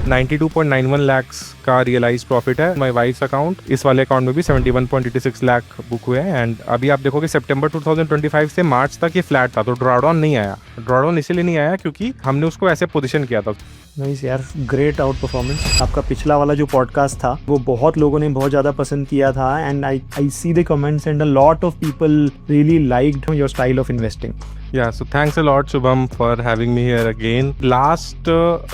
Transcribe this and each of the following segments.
92.91 lakhs का realise profit है my wives account. इस वाले अकाउंट में भी 71.86 लाख बुक हुए हैं। एंड अभी आप देखोगे सितंबर 2025 से मार्च तक ये फ्लैट था, तो ड्रॉडाउन नहीं आया। ड्रॉडाउन इसलिए नहीं आया क्योंकि हमने उसको ऐसे पोजीशन किया था। नाइस यार, ग्रेट आउट परफॉर्मेंस। आपका पिछला वाला जो पॉडकास्ट था वो बहुत लोगों ने बहुत ज़्यादा पसंद किया था and I see the comments and a lot of people really liked your style of investing. Yeah so thanks a lot Shubham for having me here again. Last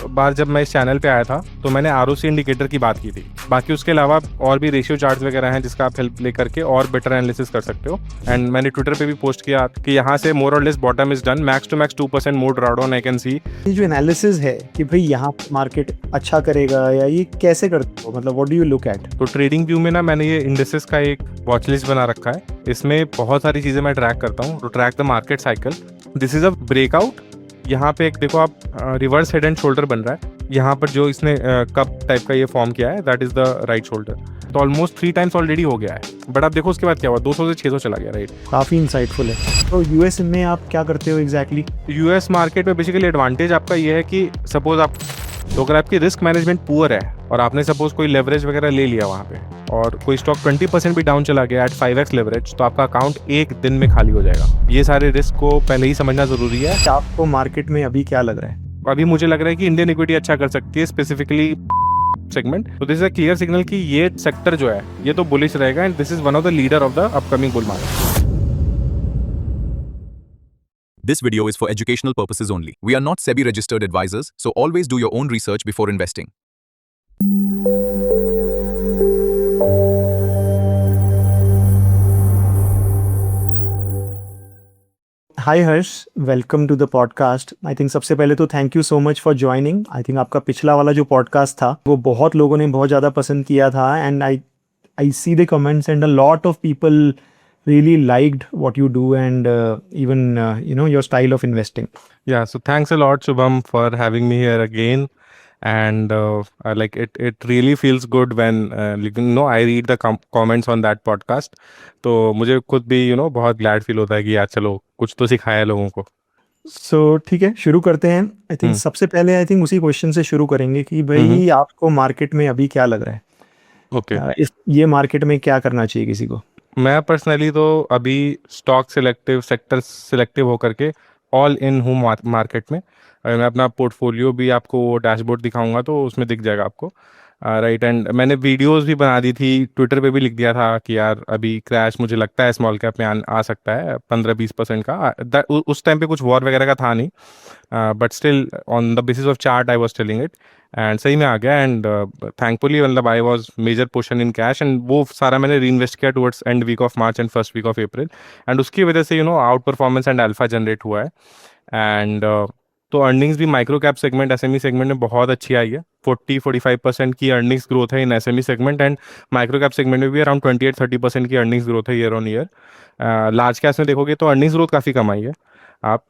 बार जब मैं इस चैनल पे आया था तो मैंने आरओसी इंडिकेटर की बात की थी। बाकी उसके अलावा और भी रेशियो चार्ट्स वगैरह हैं जिसका आप हेल्प लेकर के और बेटर एनालिसिस कर सकते हो। एंड मैंने ट्विटर पे भी पोस्ट किया कि यहाँ से मोर और less bottom is done, max to max 2% more drawdown I can see. ये जो एनालिसिस है कि भाई यहाँ मार्केट अच्छा करेगा या ये कैसे करते हो, मतलब what do you look eight? तो ट्रेडिंग व्यू में ना मैंने ये इंडेक्सेस का एक वॉच लिस्ट बना रखा है। इसमें बहुत सारी चीज़ें मैं ट्रैक करता हूँ। To track the market cycle, this is a breakout. यहाँ पे एक देखो आप रिवर्स हेड एंड शोल्डर बन रहा है। यहाँ पर जो इसने कप टाइप का ये फॉर्म किया है that is the right shoulder. तो ऑलमोस्ट 3 टाइम्स ऑलरेडी हो गया है। बट आप देखो उसके बाद क्या हुआ, 200 से 600 चला गया, राइट। काफ़ी इंसाइटफुल है। तो यूएस में आप क्या करते हो एग्जैक्टली? यूएस मार्केट में बेसिकली एडवांटेज आपका ये है कि सपोज आप, तो अगर आपकी रिस्क मैनेजमेंट पुअर है और आपने सपोज कोई लेवरेज वगैरह ले लिया वहाँ पे और कोई स्टॉक 20% भी डाउन चला गया एट 5x लेवरेज, तो आपका अकाउंट एक दिन में खाली हो जाएगा। ये सारे रिस्क को पहले ही समझना जरूरी है। आपको मार्केट में अभी क्या लग रहा है? अभी मुझे लग रहा है कि इंडियन इक्विटी अच्छा कर सकती है, स्पेसिफिकली सेगमेंट। तो this is a clear signal कि ये सेक्टर जो है ये तो बुलिश रहेगा and this is one of the leader of the upcoming bull market. This video is for educational purposes only. We are not SEBI registered advisors, so always do your own research before investing. Hi Harsh, welcome to the podcast. I think सबसे पहले तो thank you so much for joining. I think आपका पिछला वाला जो podcast था वो बहुत लोगों ने बहुत ज़्यादा पसंद किया था and I see the comments and a lot of people really liked what you do and even your style of investing. Yeah, so thanks a lot Shubham for having me here again. And like it really feels good when I read the comments on that podcast. तो मुझे खुद भी बहुत glad feel होता है कि यार चलो कुछ तो सिखाया लोगों को। सो ठीक है, शुरू करते हैं। आई थिंक सबसे पहले उसी क्वेश्चन से शुरू करेंगे कि भाई आपको मार्केट में अभी क्या लग रहा है? ओके, ये मार्केट में क्या करना चाहिए किसी को? मैं पर्सनली तो अभी स्टॉक सिलेक्टिव, सेक्टर सिलेक्टिव होकर के ऑल इन हूँ मार्केट में। मैं अपना पोर्टफोलियो भी आपको डैशबोर्ड दिखाऊंगा तो उसमें दिख जाएगा आपको, राइट। एंड मैंने वीडियोस भी बना दी थी, ट्विटर पे भी लिख दिया था कि यार अभी क्रैश मुझे लगता है स्मॉल कैप में आ सकता है 15-20% का। उस टाइम पे कुछ वॉर वगैरह का था नहीं, but still on the basis of chart I was telling it and सही में आ गया। एंड थैंकफुली मतलब I was major portion in cash and वो सारा मैंने री इन्वेस्ट किया towards end week of March and first week of April. And उसकी वजह से outperformance and alpha generate हुआ है। एंड तो अर्निंग्स भी micro cap segment, SME segment में बहुत अच्छी आई है। 40-45% की अर्निंग्स ग्रोथ है in SME segment and micro cap segment में भी अराउंड 28-30% की अर्निंग्स ग्रोथ है year on year. Large caps में देखोगे तो अर्निंग्स ग्रोथ काफ़ी कम आई है। आप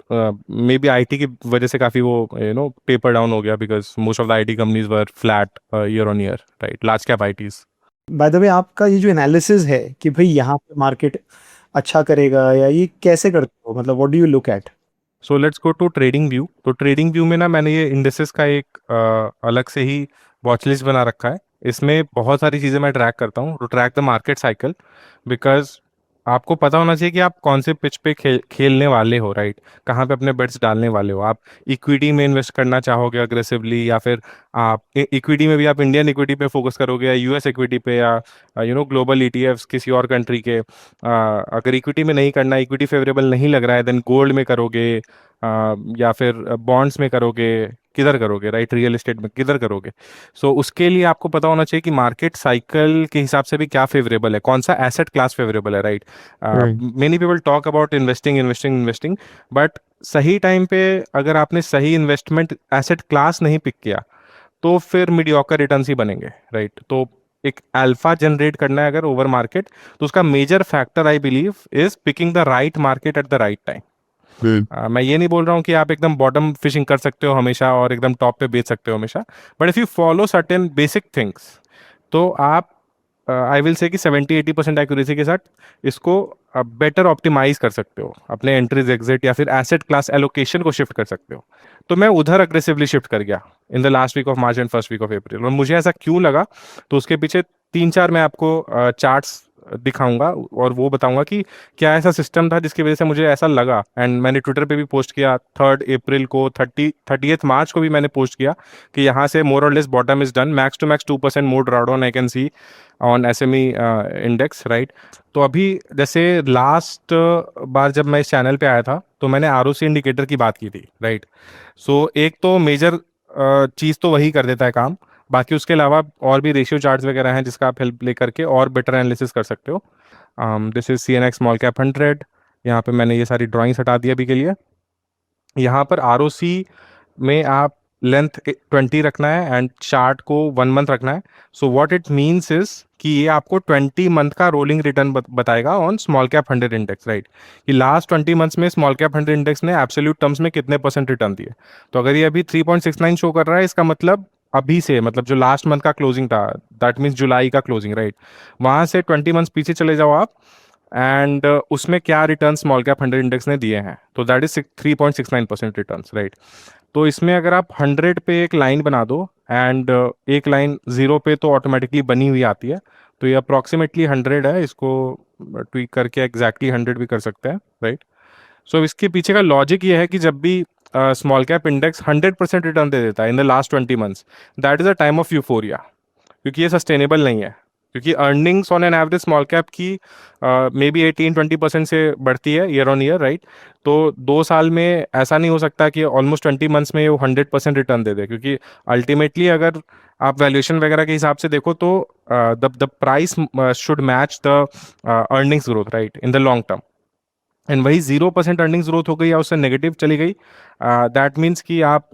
मे बी आईटी की वजह से काफ़ी वो पेपर डाउन हो गया because most of the IT companies were flat year on year, right, large cap ITs. By the way, आपका ये जो एनालिसिस है कि भाई यहाँ पे मार्केट अच्छा करेगा या ये कैसे करते हो, मतलब what do you look at? So let's go to trading view. तो ट्रेडिंग व्यू में ना मैंने ये इंडेक्सेस का एक अलग से ही वॉच लिस्ट बना रखा है। इसमें बहुत सारी चीज़ें मैं ट्रैक करता हूँ to track the market cycle, because आपको पता होना चाहिए कि आप कौन से पिच पे खेलने वाले हो, राइट। कहाँ पे अपने बेट्स डालने वाले हो। आप इक्विटी में इन्वेस्ट करना चाहोगे अग्रेसिवली, या फिर आप इक्विटी में भी आप इंडियन इक्विटी पे फोकस करोगे या यूएस इक्विटी पे या ग्लोबल ईटीएफ्स किसी और कंट्री के। अगर इक्विटी में नहीं करना, इक्विटी फेवरेबल नहीं लग रहा है, देन गोल्ड में करोगे या फिर बॉन्ड्स में करोगे, किधर करोगे, राइट, रियल एस्टेट में किधर करोगे। सो उसके लिए आपको पता होना चाहिए कि मार्केट साइकिल के हिसाब से भी क्या फेवरेबल है, कौन सा एसेट क्लास फेवरेबल है, right. Many people talk about investing, but सही टाइम पे अगर आपने सही इन्वेस्टमेंट एसेट क्लास नहीं पिक किया तो फिर मीडियोकर रिटर्न्स ही बनेंगे, राइट। तो एक अल्फा जनरेट करना है अगर ओवर मार्केट, तो उसका major factor I believe is picking the right market at the right time. मैं ये नहीं बोल रहा हूँ कि आप एकदम बॉटम फिशिंग कर सकते हो हमेशा और एकदम टॉप पे बेच सकते हो हमेशा, but if you follow certain basic things तो आप आई विल से कि 70-80% एक्यूरेसी के साथ इसको बेटर ऑप्टिमाइज कर सकते हो, अपने एंट्रीज एग्जिट या फिर एसेट क्लास एलोकेशन को शिफ्ट कर सकते हो। तो मैं उधर अग्रेसिवली शिफ्ट कर गया in the last week of March and first week of April. और मुझे ऐसा क्यों लगा, तो उसके पीछे 3-4 मैं आपको चार्ट्स दिखाऊंगा और वो बताऊंगा कि क्या ऐसा सिस्टम था जिसकी वजह से मुझे ऐसा लगा। एंड मैंने ट्विटर पे भी पोस्ट किया 3 अप्रैल को, 30th मार्च को भी मैंने पोस्ट किया कि यहाँ से मोर और less bottom is done, max to max 2% more drawdown I can see on SME index, right. तो अभी जैसे लास्ट बार जब मैं इस चैनल पे आया था तो मैंने आरओसी इंडिकेटर की बात की थी, राइट। सो एक तो मेजर चीज़ तो वही कर देता है काम, बाकी उसके अलावा और भी रेशियो चार्ट्स वगैरह हैं जिसका आप हेल्प ले करके और बेटर एनालिसिस कर सकते हो। This is CNX small cap 100। यहाँ पे मैंने ये सारी ड्राइंग्स हटा दी अभी के लिए। यहाँ पर आरओसी में आप लेंथ 20 रखना है एंड चार्ट को 1 मंथ रखना है। So what it means is कि ये आपको 20 मंथ का रोलिंग रिटर्न बताएगा on small cap 100 index, right. कि लास्ट 20 मंथ्स में स्मॉल कैप 100 इंडेक्स ने एब्सोल्यूट टर्म्स में कितने % रिटर्न दिए। तो अगर ये अभी 3.69 शो कर रहा है, इसका मतलब अभी से, मतलब जो लास्ट मंथ का क्लोजिंग था, दैट मीन्स जुलाई का क्लोजिंग, राइट, वहां से 20 मंथ्स पीछे चले जाओ आप एंड उसमें क्या रिटर्न स्मॉल कैप 100 इंडेक्स ने दिए हैं, तो दैट इज 3.69% रिटर्न, राइट। तो इसमें अगर आप 100 पे एक लाइन बना दो एंड एक लाइन 0 पे तो ऑटोमेटिकली बनी हुई आती है, तो ये अप्रॉक्सीमेटली 100 है, इसको ट्वीक करके एग्जैक्टली 100 भी कर सकते हैं, राइट। सो इसके पीछे का लॉजिक ये है कि जब भी स्मॉल कैप इंडेक्स 100% रिटर्न दे देता है इन the last 20 months, that is a time of euphoria, क्योंकि ये सस्टेनेबल नहीं है। क्योंकि earnings on an average small cap की मे बी 18-20% से बढ़ती है ईयर ऑन ईयर, राइट। तो 2 साल में ऐसा नहीं हो सकता कि ऑलमोस्ट 20 मंथ्स में वो 100% रिटर्न दे दे, क्योंकि अल्टीमेटली अगर आप वैल्यूएशन वगैरह के हिसाब से देखो तो the price should match the earnings growth, right, in the long term. And वही 0% अर्निंग्स ग्रोथ हो गई या उससे नेगेटिव चली गई, दैट मीन्स कि आप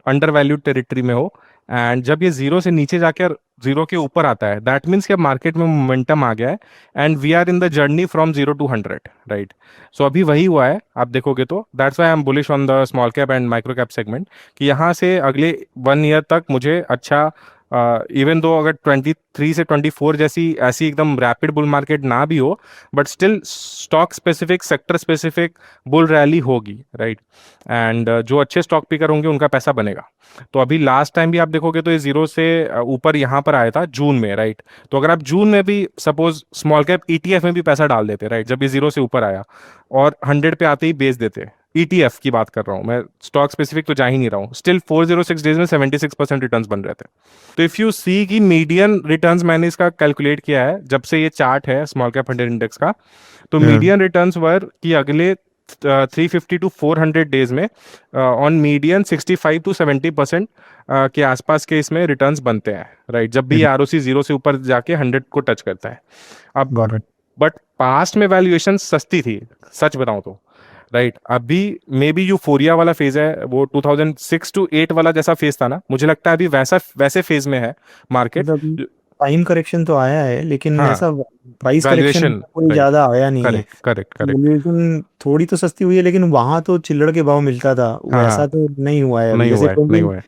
अंडर वैल्यूड टेरिटरी में हो। एंड जब ये 0 से नीचे जाकर 0 के ऊपर आता है, दैट मीन्स कि अब मार्केट में मोमेंटम आ गया है and we are in the journey from 0 to 100, right. So अभी वही हुआ है, आप देखोगे तो that's why I am bullish on the small cap and micro cap segment, कि यहाँ से अगले 1 ईयर तक मुझे अच्छा, इवन दो अगर 23 से 24 जैसी ऐसी एकदम रैपिड बुल मार्केट ना भी हो, but still stock specific, sector specific bull rally होगी, राइट। एंड जो अच्छे स्टॉक पिकर होंगे उनका पैसा बनेगा। तो अभी लास्ट टाइम भी आप देखोगे तो ये 0 से ऊपर यहाँ पर आया था जून में, राइट। तो अगर आप जून में भी सपोज स्मॉल कैप ETF में भी पैसा डाल देते, राइट, जब ये 0 से ऊपर आया और 100 पे आते ही बेच देते, ETF की बात कर रहा हूँ मैं, स्टॉक स्पेसिफिक तो जा ही नहीं रहा हूँ, स्टिल 406 डेज में 76% रिटर्न्स बन रहे थे। तो इफ यू सी की मीडियन रिटर्न्स मैंने इसका कैलकुलेट किया है जब से ये चार्ट है स्मॉल कैप 100 इंडेक्स का, तो मीडियन रिटर्न्स वर कि अगले 350 to 400 डेज में ऑन मीडियन 65 to 70% के आसपास के इसमें रिटर्न्स बनते हैं, राइट, जब भी आरओसी 0 से ऊपर जाके 100 को टच करता है। अब बट पास्ट में वैल्यूएशन सस्ती थी, सच बताऊं तो, राइट। अभी मे बी यूफोरिया वाला फेज है, वो 2006 to 8 वाला जैसा फेज था ना, मुझे लगता है अभी वैसे फेज में है मार्केट। टाइम करेक्शन तो आया है लेकिन हाँ, ऐसा प्राइस करेक्शन वैल्यूएशन कोई ज्यादा आया नहीं है। करेक्ट करेक्ट वैल्यूएशन थोड़ी तो सस्ती हुई है लेकिन वहां तो चिल्लड़ के भाव मिलता था, हाँ, वैसा तो नहीं हुआ है अभी। नहीं जैसे हुआ है, नहीं हुआ है।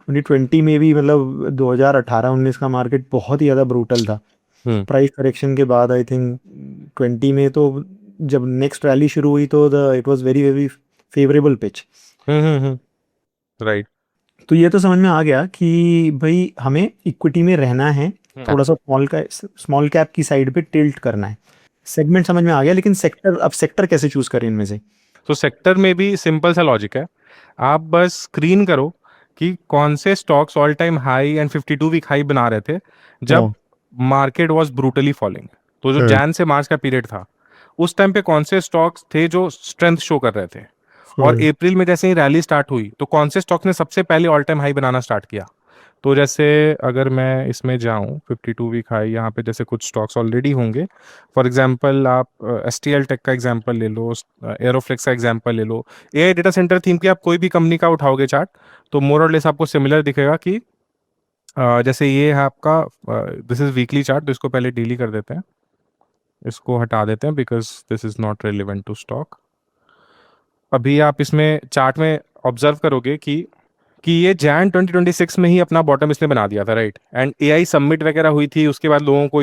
2020 में भी मतलब 2018-19 का मार्केट बहुत ही ज्यादा ब्रूटल था प्राइस करेक्शन के बाद। आई थिंक 20 में तो जब नेक्स्ट रैली शुरू हुई तो it was very very favourable pitch. Right. तो ये तो समझ में आ गया कि भाई हमें इक्विटी में रहना है, थोड़ा सा स्मॉल कैप की साइड पे टिल्ट करना है। सेगमेंट समझ में आ गया, लेकिन सेक्टर, अब सेक्टर कैसे चूज करें इनमें से? तो सेक्टर में भी सिंपल सा लॉजिक है, आप बस स्क्रीन करो कि कौन से stocks all time high and 52 week high बना रहे थे जब मार्केट वाज ब्रूटली फॉलिंग। तो जो जैन से मार्च का पीरियड था उस टाइम पे कौन से स्टॉक्स थे जो स्ट्रेंथ शो कर रहे थे, और अप्रैल में जैसे ही रैली स्टार्ट हुई तो कौन से स्टॉक्स ने सबसे पहले ऑल टाइम हाई बनाना स्टार्ट किया। तो जैसे अगर मैं इसमें जाऊं 52 वीक हाई, यहाँ पे जैसे कुछ स्टॉक्स ऑलरेडी होंगे। फॉर एग्जांपल आप STL टेक का एग्जांपल ले लो, एरोफ्लेक्स का एग्जांपल ले लो, AI डेटा सेंटर थीम की आप कोई भी कंपनी का उठाओगे चार्ट तो मोर और लेस आपको सिमिलर दिखेगा कि जैसे ये है आपका, दिस इज वीकली चार्ट, तो इसको पहले डेली कर देते हैं, इसको हटा देते हैं because this is not relevant to stock. अभी आप इसमें चार्ट में ऑब्जर्व करोगे कि कि ये जैन 2026 में ही अपना बॉटम इसने बना दिया था, राइट। एंड एआई समिट वगैरह हुई थी, उसके बाद लोगों को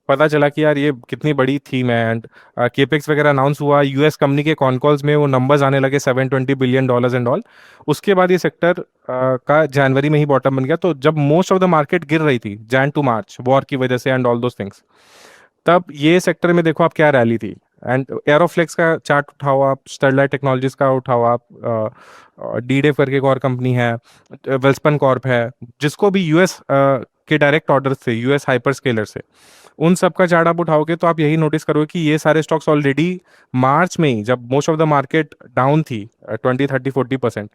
पता चला कि यार ये कितनी बड़ी थीम है। एंड केपेक्स वगैरह अनाउंस हुआ, यूएस कंपनी के कॉन कॉल्स में वो नंबर्स आने लगे, $720 बिलियन एंड ऑल। उसके बाद ये सेक्टर का जनवरी में ही बॉटम बन गया। तो जब मोस्ट ऑफ द मार्केट गिर रही थी जैन टू मार्च वॉर की वजह से एंड ऑल दोस थिंग्स, तब ये सेक्टर में देखो आप क्या रैली थी। एंड एरोफ्लेक्स का चार्ट उठाओ आप, स्टरलाइट टेक्नोलॉजीज का उठाओ आप, डीडेव करके एक और कंपनी है, वेल्सपन कॉर्प है, जिसको भी यूएस के डायरेक्ट ऑर्डर्स थे यूएस हाइपर स्केलर से, उन सब का चार्ट आप उठाओगे तो आप यही नोटिस करोगे कि ये सारे स्टॉक्स ऑलरेडी मार्च में ही, जब most of the market down थी 20-30-40%,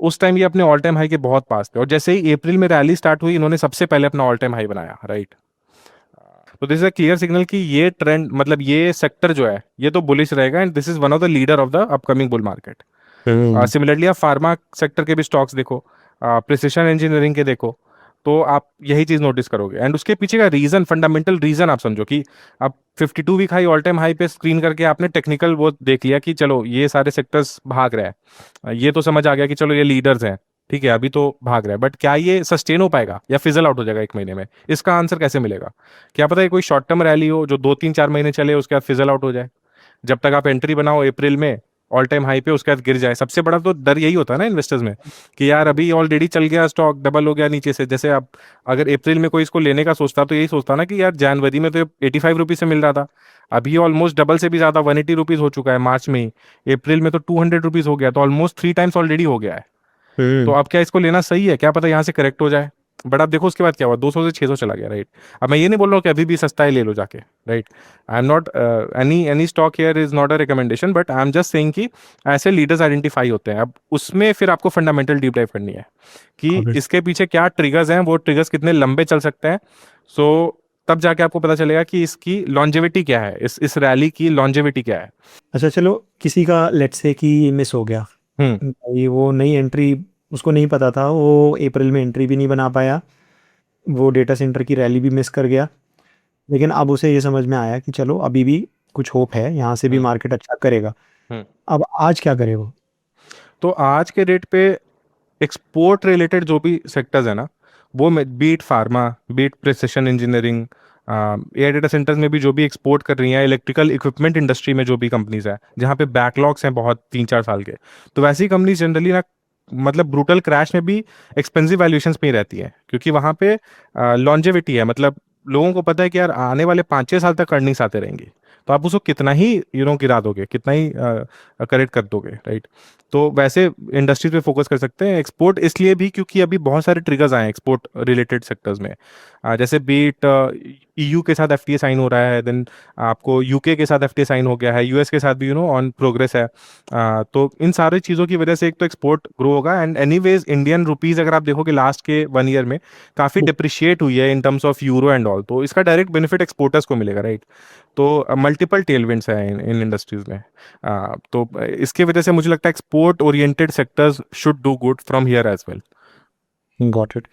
उस टाइम ये अपने ऑल टाइम हाई के बहुत पास थे। और जैसे ही अप्रैल में रैली स्टार्ट हुई, इन्होंने सबसे पहले अपना ऑल टाइम हाई बनाया, राइट। तो this is a clear signal कि ये ट्रेंड, मतलब ये सेक्टर जो है ये तो बुलिश रहेगा, and this is one of the leader of the upcoming bull market. Similarly आप फार्मा सेक्टर के भी स्टॉक्स देखो, प्रिसिशन इंजीनियरिंग के देखो, तो आप यही चीज नोटिस करोगे। एंड उसके पीछे का रीजन, फंडामेंटल रीजन आप समझो कि आप 52 week high all time high पे स्क्रीन करके आपने टेक्निकल वो देख लिया कि चलो ये सारे सेक्टर्स भाग रहे हैं, ये तो समझ आ गया कि चलो ये लीडर्स हैं, ठीक है, अभी तो भाग रहा है। बट क्या ये सस्टेन हो पाएगा या फिजल आउट हो जाएगा 1 महीने में? इसका आंसर कैसे मिलेगा? क्या पता है कोई शॉर्ट टर्म रैली हो जो 2-3-4 महीने चले, उसके बाद फिजल आउट हो जाए। जब तक आप एंट्री बनाओ अप्रैल में ऑल टाइम हाई पे, उसके बाद गिर जाए। सबसे बड़ा तो डर यही होता है ना इन्वेस्टर्स में कि यार अभी ऑलरेडी चल गया स्टॉक, डबल हो गया नीचे से। जैसे आप अगर अप्रैल में कोई इसको लेने का सोचता तो यही सोचता ना कि यार जनवरी में तो 85 रुपीज से मिल रहा था, अभी ऑलमोस्ट डबल से भी ज्यादा 180 रुपीज हो चुका है मार्च में ही। अप्रैल में तो 200 रुपीज हो गया, तो ऑलमोस्ट 3 टाइम्स ऑलरेडी हो गया है। तो अब क्या इसको लेना सही है? क्या पता यहाँ से करेक्ट हो जाए। बट आप देखो उसके बाद क्या हुआ, 200 से 600 चला गया, राइट। अब मैं ये नहीं बोल रहा हूँ कि अभी भी सस्ता है ले लो जाके, right. I am not any stock here is not a recommendation, but I am just saying कि ऐसे लीडर्स आइडेंटिफाई होते हैं। अब उसमें फिर आपको फंडामेंटल डीप डाइव करनी है कि इसके पीछे क्या ट्रिगर्स हैं, वो ट्रिगर्स कितने लंबे चल सकते हैं। सो तब जाके आपको पता चलेगा कि इसकी लॉन्जेविटी क्या है, इस रैली की लॉन्जेविटी क्या है। अच्छा चलो, किसी का लेट्स से कि मिस हो गया, भाई वो नई एंट्री उसको नहीं पता था, वो अप्रैल में एंट्री भी नहीं बना पाया, वो डेटा सेंटर की रैली भी मिस कर गया, लेकिन अब उसे ये समझ में आया कि चलो अभी भी कुछ होप है, यहाँ से भी मार्केट अच्छा करेगा। अब आज क्या करे वो? तो आज के डेट पे एक्सपोर्ट रिलेटेड जो भी सेक्टर्स है ना, वो be it pharma, be it precision engineering, AI data centres में भी जो भी एक्सपोर्ट कर रही हैं, इलेक्ट्रिकल इक्विपमेंट इंडस्ट्री में जो भी कंपनीज है जहाँ पे बैकलॉग्स हैं बहुत 3-4 साल के, तो वैसी कंपनीज जनरली ना, मतलब ब्रूटल क्रैश में भी एक्सपेंसिव वैल्यूएशंस पे ही रहती है, क्योंकि वहाँ पे लॉन्जेविटी है। मतलब लोगों को पता है कि यार आने वाले 5-6 साल तक अर्निंग्स आते रहेंगी, तो आप उसको कितना ही गिरा दोगे, कितना ही करेक्ट कर दोगे, राइट। तो वैसे इंडस्ट्रीज पे फोकस कर सकते हैं। एक्सपोर्ट इसलिए भी क्योंकि अभी बहुत सारे ट्रिगर्स आए हैं एक्सपोर्ट रिलेटेड सेक्टर्स में, जैसे बीट ईयू के साथ एफटीए साइन हो रहा है, देन आपको यूके के साथ एफटीए साइन हो गया है, यूएस के साथ भी ऑन प्रोग्रेस है। तो इन सारी चीज़ों की वजह से एक तो एक्सपोर्ट ग्रो होगा। एंड एनीवेज इंडियन रुपीज़ अगर आप देखोगे लास्ट के 1 ईयर में काफ़ी डिप्रिशिएट हुई है in terms of euro and all, तो इसका डायरेक्ट बेनिफिट एक्सपोर्टर्स को मिलेगा, राइट। तो मल्टीपल टेलविंड्स हैं इन इंडस्ट्रीज में। तो इसके वजह से मुझे लगता है export oriented sectors should do good from here as well. Got it.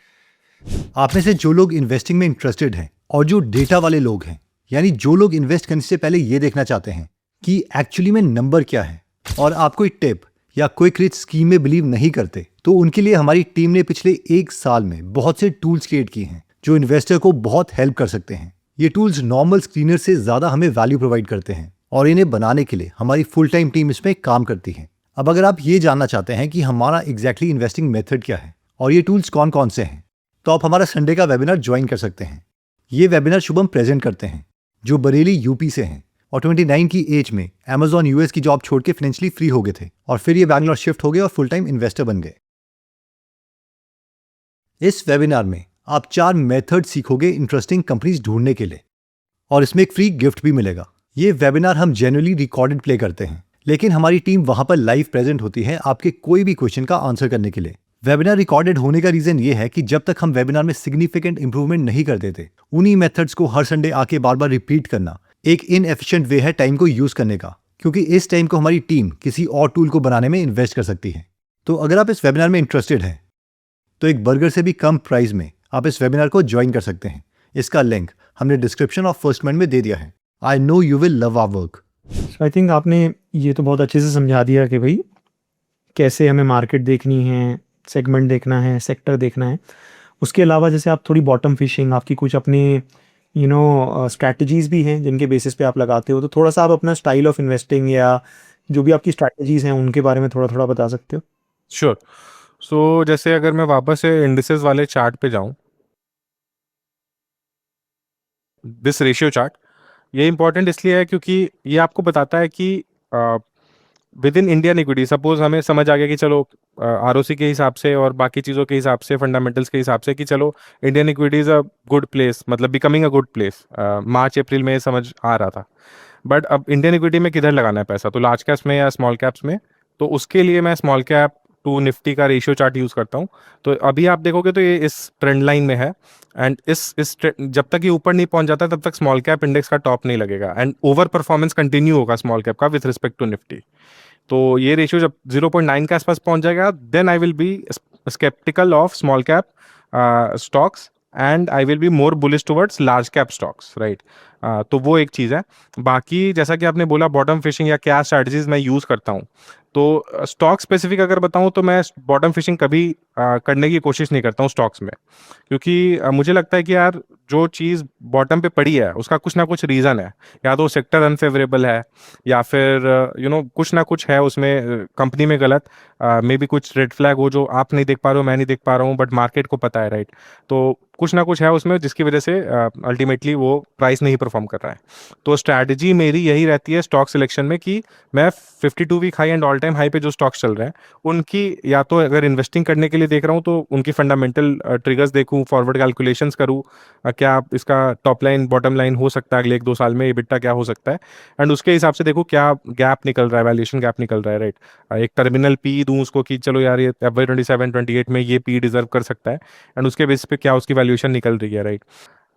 आप में से जो लोग इन्वेस्टिंग में इंटरेस्टेड हैं और जो डेटा वाले लोग हैं, यानी जो लोग इन्वेस्ट करने से पहले ये देखना चाहते हैं कि एक्चुअली में नंबर क्या है, और आप कोई टिप या क्विक रिच स्कीम में बिलीव नहीं करते, तो उनके लिए हमारी टीम ने पिछले 1 साल में बहुत से टूल्स क्रिएट किए हैं जो इन्वेस्टर को बहुत हेल्प कर सकते हैं। ये टूल्स नॉर्मल स्क्रीनर से ज़्यादा हमें वैल्यू प्रोवाइड करते हैं, और इन्हें बनाने के लिए हमारी फुल टाइम टीम इसमें काम करती है। अब अगर आप ये जानना चाहते हैं कि हमारा एग्जैक्टली इन्वेस्टिंग मेथड क्या है और ये टूल्स कौन कौन से हैं, तो आप हमारा संडे का वेबिनार ज्वाइन कर सकते हैं। ये वेबिनार शुभम प्रेजेंट करते हैं, जो बरेली यूपी से हैं और 29 की एज में अमेजॉन यूएस की जॉब छोड़ के फाइनेंशियली फ्री हो गए थे, और फिर ये बैंगलोर शिफ्ट हो गए और फुल टाइम इन्वेस्टर बन गए। इस वेबिनार में आप 4 मेथड सीखोगे इंटरेस्टिंग कंपनीज ढूंढने के लिए, और इसमें एक फ्री गिफ्ट भी मिलेगा। ये वेबिनार हम जनरली रिकॉर्डेड प्ले करते हैं, लेकिन हमारी टीम वहां पर लाइव प्रेजेंट होती है आपके कोई भी क्वेश्चन का आंसर करने के लिए। वेबिनार रिकॉर्डेड होने का रीजन ये है कि जब तक हम वेबिनार में सिग्निफिकेंट इंप्रूवमेंट नहीं कर देते, उन्हीं मेथड्स को हर संडे आके बार बार रिपीट करना एक इनएफिशिएंट वे है टाइम को यूज करने का, क्योंकि इस टाइम को हमारी टीम किसी और टूल को बनाने में इन्वेस्ट कर सकती है। तो अगर आप इस वेबिनार में इंटरेस्टेड हैं, तो एक बर्गर से भी कम प्राइस में आप इस वेबिनार को ज्वाइन कर सकते हैं। इसका लिंक हमने डिस्क्रिप्शन और फर्स्ट कमेंट में दे दिया है। I know you will love our work. I think आपने ये तो बहुत अच्छे से समझा दिया कि भाई कैसे हमें मार्केट देखनी है, सेगमेंट देखना है, सेक्टर देखना है। उसके अलावा जैसे आप थोड़ी बॉटम फिशिंग, आपकी कुछ अपनी स्ट्रैटेजीज भी हैं जिनके बेसिस पे आप लगाते हो, तो थोड़ा सा आप अपना स्टाइल ऑफ इन्वेस्टिंग या जो भी आपकी स्ट्रैटेजीज हैं उनके बारे में थोड़ा थोड़ा बता सकते हो? श्योर। सो जैसे अगर मैं वापस से इंडिसेस वाले चार्ट पे जाऊं, दिस रेशियो चार्ट, ये इंपॉर्टेंट इसलिए है क्योंकि ये आपको बताता है कि with in Indian equity, suppose हमें समझ आ गया कि चलो आरओसी के हिसाब से और बाकी चीज़ों के हिसाब से, फंडामेंटल्स के हिसाब से, कि चलो Indian equity is a good place, मतलब बिकमिंग अ गुड प्लेस, मार्च अप्रैल में ये समझ आ रहा था। बट अब इंडियन इक्विटी में किधर लगाना है पैसा, तो लार्ज कैप्स में या स्मॉल कैप्स में? तो उसके लिए मैं स्मॉल कैप टू निफ्टी का रेशियो चार्ट यूज़ करता हूँ। तो अभी आप देखोगे तो ये इस ट्रेंड लाइन में है, एंड जब तक ये ऊपर नहीं पहुंच जाता तब तक स्मॉल कैप इंडेक्स का टॉप नहीं लगेगा, एंड ओवर परफॉर्मेंस कंटिन्यू होगा स्मॉल कैप का विथ रिस्पेक्ट टू निफ्टी। तो ये रेशियो जब 0.9 के आसपास पहुंच जाएगा, then I will be skeptical of small cap stocks and I will be more bullish towards large cap stocks, right. तो वो एक चीज़ है। बाकी जैसा कि आपने बोला बॉटम फिशिंग या क्या स्ट्रैटेजीज मैं यूज़ करता हूँ, तो स्टॉक स्पेसिफिक अगर बताऊँ तो मैं बॉटम फिशिंग कभी करने की कोशिश नहीं करता हूँ स्टॉक्स में, क्योंकि मुझे लगता है कि यार जो चीज़ बॉटम पे पड़ी है उसका कुछ ना कुछ रीज़न है। या तो सेक्टर अनफेवरेबल है, या फिर कुछ ना कुछ है उसमें, कंपनी में गलत, मे बी कुछ रेड फ्लैग हो जो आप नहीं देख पा रहे हो, मैं नहीं देख पा रहा हूँ, बट मार्केट को पता है, राइट। तो कुछ ना कुछ है उसमें जिसकी वजह से अल्टीमेटली वो प्राइस नहीं परफॉर्म कर रहा है। तो स्ट्रैटेजी मेरी यही रहती है स्टॉक सिलेक्शन में कि मैं 52 week high and all time high पे जो स्टॉक्स चल रहे हैं उनकी, या तो अगर इन्वेस्टिंग करने के लिए देख रहा हूँ तो उनकी फंडामेंटल ट्रिगर्स देखूँ, फॉरवर्ड कैलकुलेशंस करूँ, क्या इसका टॉप लाइन बॉटम लाइन हो सकता है अगले 1-2 साल में, EBITDA क्या हो सकता है, एंड उसके हिसाब से देखो क्या गैप निकल रहा है, वैल्यूएशन गैप निकल रहा है, राइट। एक टर्मिनल पी दूं उसको कि चलो यार ये FY 27-28 में ये पी डिजर्व कर सकता है, एंड उसके बेसिस पे क्या उसकी वैल्यूएशन निकल रही है, राइट।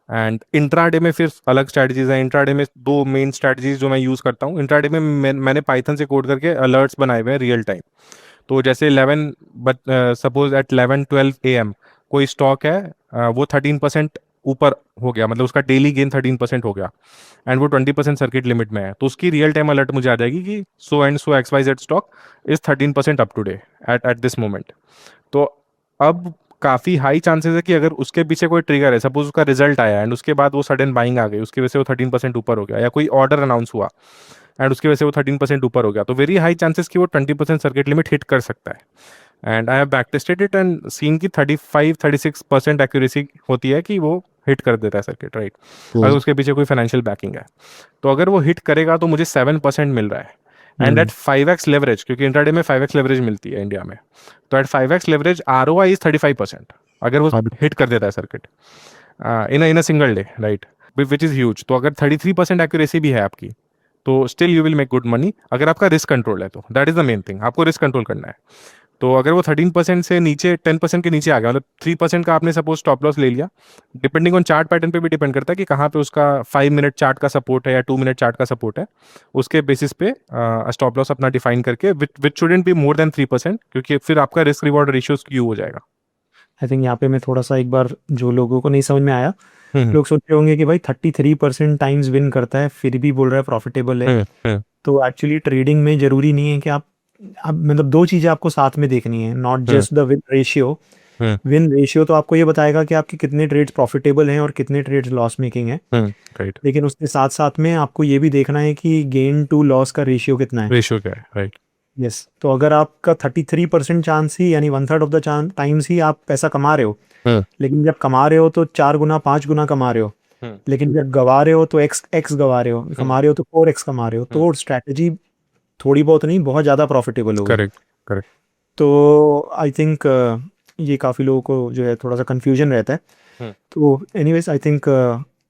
एंड इंट्राडे में फिर अलग स्ट्रैटेजीज हैं। इंट्राडे में दो मेन स्ट्रैटेजीज जो मैं यूज़ करता हूँ। इंट्राडे में मैंने पाइथन से कोड करके अलर्ट्स बनाए हुए हैं रियल टाइम। तो जैसे 11, बट सपोज एट 11-12 AM कोई स्टॉक है, वो 13% ऊपर हो गया, मतलब उसका डेली गेन 13% हो गया, एंड वो 20% सर्किट लिमिट में है, तो उसकी रियल टाइम अलर्ट मुझे आ जाएगी कि so and so XYZ stock is 13% up today at this moment. तो अब काफ़ी हाई चांसेस है कि अगर उसके पीछे कोई ट्रिगर है, सपोज उसका रिजल्ट आया एंड उसके बाद वो सडन बाइंग आ गई, उसकी वजह से वो 13% ऊपर हो गया, या कोई ऑर्डर अनाउंस हुआ एंड उसकी वजह से वो 13% ऊपर हो गया, तो वेरी हाई चांसेस कि वो 20% सर्किट लिमिट हिट कर सकता है। And I have back tested it and seen की 35-36% एक्यूरेसी होती है कि वो हिट कर देता है सर्किट, राइट, अगर उसके पीछे कोई फाइनेंशियल बैकिंग है। तो अगर वो हिट करेगा तो मुझे 7% मिल रहा है, एंड एट 5x लेवरेज, क्योंकि इंट्राडे में 5x लेवरेज मिलती है इंडिया में, तो eight 5x leverage ROI is 35% अगर वो हिट कर देता है circuit in a single day, right, which is huge. तो अगर 33% एक्यूरेसी भी है आपकी, तो still you will make good money अगर आपका रिस्क कंट्रोल है, तो that is the main thing, आपको रिस्क कंट्रोल करना है। तो अगर वो 13% से नीचे 10% के नीचे आ गया, मतलब 3% का आपने सपोज स्टॉप लॉस ले लिया, डिपेंडिंग ऑन चार्ट पैटर्न पे भी डिपेंड करता है कि कहाँ पे उसका 5 मिनट चार्ट का सपोर्ट है या 2 मिनट चार्ट का सपोर्ट है, उसके बेसिस पे स्टॉप लॉस अपना डिफाइन करके, which shouldn't be more than 3%, क्योंकि फिर आपका रिस्क रिवॉर्ड रेशियो स्क्यू हो जाएगा। आई थिंक यहाँ पे मैं थोड़ा सा एक बार, जो लोगों को नहीं समझ में आया, लोग सोच रहे होंगे कि भाई 33% टाइम्स विन करता है फिर भी बोल रहा है प्रॉफिटेबल है। तो एक्चुअली ट्रेडिंग में जरूरी नहीं है कि आप मतलब दो चीज़ें आपको साथ में देखनी है, not just the win ratio. Win ratio तो आपको ये बताएगा कि आपके कितने ट्रेड्स प्रॉफिटेबल हैं और कितने ट्रेड्स लॉस मेकिंग है, राइट, लेकिन उसके साथ साथ में आपको ये भी देखना है कि गेन टू लॉस का रेशियो कितना है। रेशियो क्या है, राइट। यस, तो अगर आपका 33% चांस ही, यानी 1/3 ऑफ द टाइम्स ही आप पैसा कमा रहे हो, लेकिन जब कमा रहे हो तो 4 गुना 5 गुना कमा रहे हो, लेकिन जब गवा रहे हो तो एक्स गवा रहे हो, कमा रहे हो तो 4x कमा रहे हो, तो स्ट्रैटेजी थोड़ी बहुत नहीं बहुत ज़्यादा प्रॉफिटेबल होगी। Correct, correct. तो आई थिंक ये काफ़ी लोगों को जो है थोड़ा सा कन्फ्यूजन रहता है। तो एनीवेज आई थिंक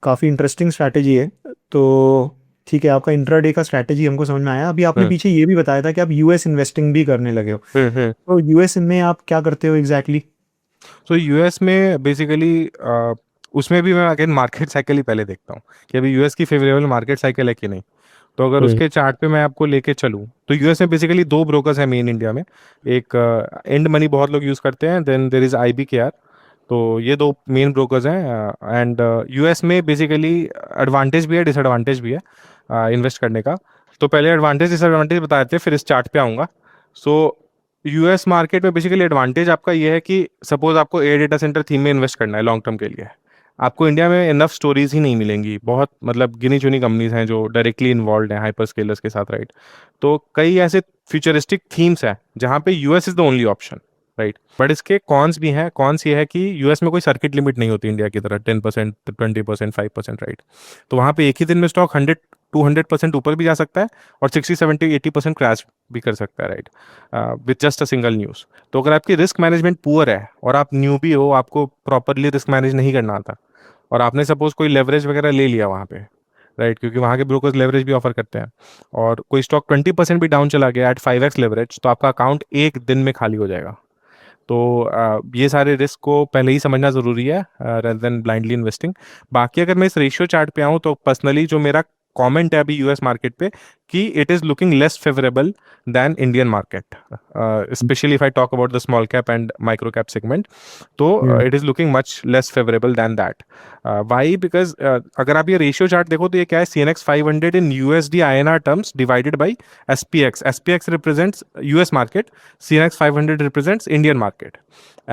काफ़ी इंटरेस्टिंग स्ट्रैटेजी है। तो ठीक है, आपका इंट्राडे का स्ट्रैटेजी हमको समझ में आया। अभी आपने पीछे ये भी बताया था कि आप US इन्वेस्टिंग भी करने लगे हो, तो US में आप क्या करते हो एग्जैक्टली? सो US में बेसिकली उसमें भी मैं अगेन मार्केट साइकिल ही पहले देखता हूँ कि अभी US की फेवरेबल मार्केट साइकिल है कि नहीं। तो अगर उसके चार्ट पे मैं आपको लेके चलूँ तो US में बेसिकली दो ब्रोकर्स हैं मेन इंडिया में। एक एंड मनी बहुत लोग यूज़ करते हैं, देन देर इज़ IBKR। तो ये दो मेन ब्रोकर्स हैं। एंड US में बेसिकली एडवांटेज भी है डिसएडवांटेज भी है इन्वेस्ट करने का। तो पहले एडवांटेज डिसएडवांटेज बता देते हैं, फिर इस चार्ट पे आऊँगा। सो यूएस मार्केट में बेसिकली एडवांटेज आपका ये है कि सपोज आपको एयर डेटा सेंटर थीम में इन्वेस्ट करना है लॉन्ग टर्म के लिए, आपको इंडिया में इनफ स्टोरीज ही नहीं मिलेंगी। बहुत मतलब गिनी चुनी कंपनीज हैं जो डायरेक्टली इन्वॉल्व हैं हाइपर स्केलर्स के साथ, राइट। तो कई ऐसे फ्यूचरिस्टिक थीम्स हैं जहाँ पे US is the only option, right. But इसके कॉन्स भी हैं। कॉन्स ये है कि यूएस में कोई सर्किट लिमिट नहीं होती इंडिया की तरह 10%, 20%, 5%, राइट। तो वहाँ पे एक ही दिन में स्टॉक 100-200% ऊपर भी जा सकता है और 60-70-80% क्रैश भी कर सकता है, right, with just a single news. तो अगर आपकी रिस्क मैनेजमेंट पुअर है और आप न्यू भी हो, आपको प्रॉपरली रिस्क मैनेज नहीं करना आता और आपने सपोज कोई लेवरेज वगैरह ले लिया वहाँ पे, राइट, क्योंकि वहाँ के ब्रोकर्स लेवरेज भी ऑफर करते हैं, और कोई स्टॉक 20% भी डाउन चला गया एट 5x लेवरेज, तो आपका अकाउंट एक दिन में खाली हो जाएगा। तो ये सारे रिस्क को पहले ही समझना ज़रूरी है रेदर देन ब्लाइंडली इन्वेस्टिंग। बाकी अगर मैं इस रेशियो चार्ट पे आऊँ तो पर्सनली जो मेरा कमेंट है अभी यूएस मार्केट पे कि it is looking less favourable than Indian market, specially if I talk about the small cap and micro cap segment. तो it is looking much less favourable than that. Why? Because अगर आप ये ratio chart देखो तो ये क्या है, CNX 500 in USD INR terms divided by SPX। SPX represents US market, CNX 500 represents Indian market,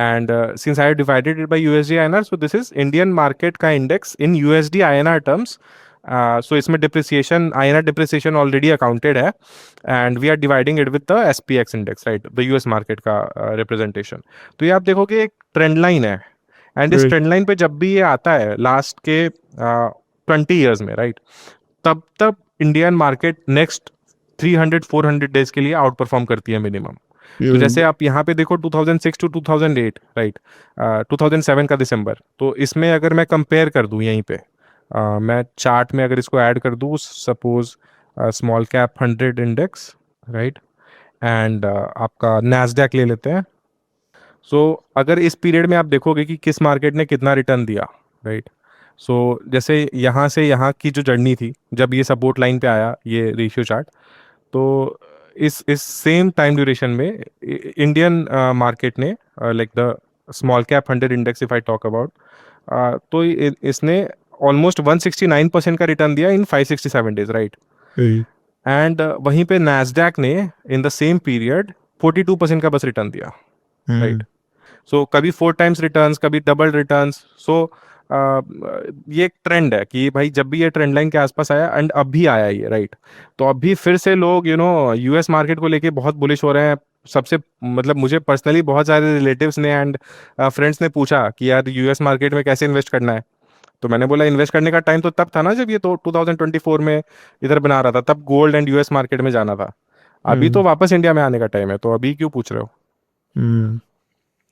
and since I have divided it by USD INR, so this is Indian market का index in USD INR terms. So इसमें depreciation, INR depreciation already accounted है, and we are dividing it with the SPX index, right, the US market का representation. तो ये आप देखोगे एक trend line है, एंड इस ट्रेंड लाइन पे जब भी ये आता है लास्ट के 20 ईयर्स में, राइट, तब इंडियन मार्केट नेक्स्ट 300-400 डेज के लिए आउट परफॉर्म करती है मिनिमम। तो जैसे आप यहाँ पे देखो 2006 टू 2008, राइट, 2007 का दिसंबर, तो इसमें अगर मैं कंपेयर कर दूँ यहीं पे, मैं चार्ट में अगर इसको ऐड कर दूँ, suppose small cap 100 index, right, and आपका नैस्डैक ले लेते हैं। सो अगर इस पीरियड में आप देखोगे कि किस मार्केट ने कितना रिटर्न दिया, राइट, सो जैसे यहाँ से यहाँ की जो जर्नी थी जब ये सपोर्ट लाइन पे आया ये रेशियो चार्ट, तो इस सेम टाइम ड्यूरेशन में इंडियन मार्केट ने like the small cap 100 index if I talk about, तो इसने ऑलमोस्ट 169% का रिटर्न दिया इन 567 डेज, राइट। एंड वहीं पे नैस्डैक ने इन द सेम पीरियड 42% का बस रिटर्न दिया, राइट। सो कभी 4 टाइम्स रिटर्न्स, कभी डबल रिटर्न्स। सो ये एक ट्रेंड है कि भाई जब भी ये ट्रेंड लाइन के आसपास आया, एंड अब भी आया ये, राइट, तो अभी फिर से लोग यूएस मार्केट को लेके बहुत बुलिश हो रहे हैं। सबसे मतलब मुझे पर्सनली बहुत सारे रिलेटिव्स ने एंड फ्रेंड्स ने पूछा कि यार यूएस मार्केट में कैसे इन्वेस्ट करना है, तो मैंने बोला इन्वेस्ट करने का टाइम तो तब था ना जब ये तो 2024 में इधर बना रहा था, तब गोल्ड एंड यूएस मार्केट में जाना था। अभी तो वापस इंडिया में आने का टाइम है, तो अभी क्यों पूछ रहे हो?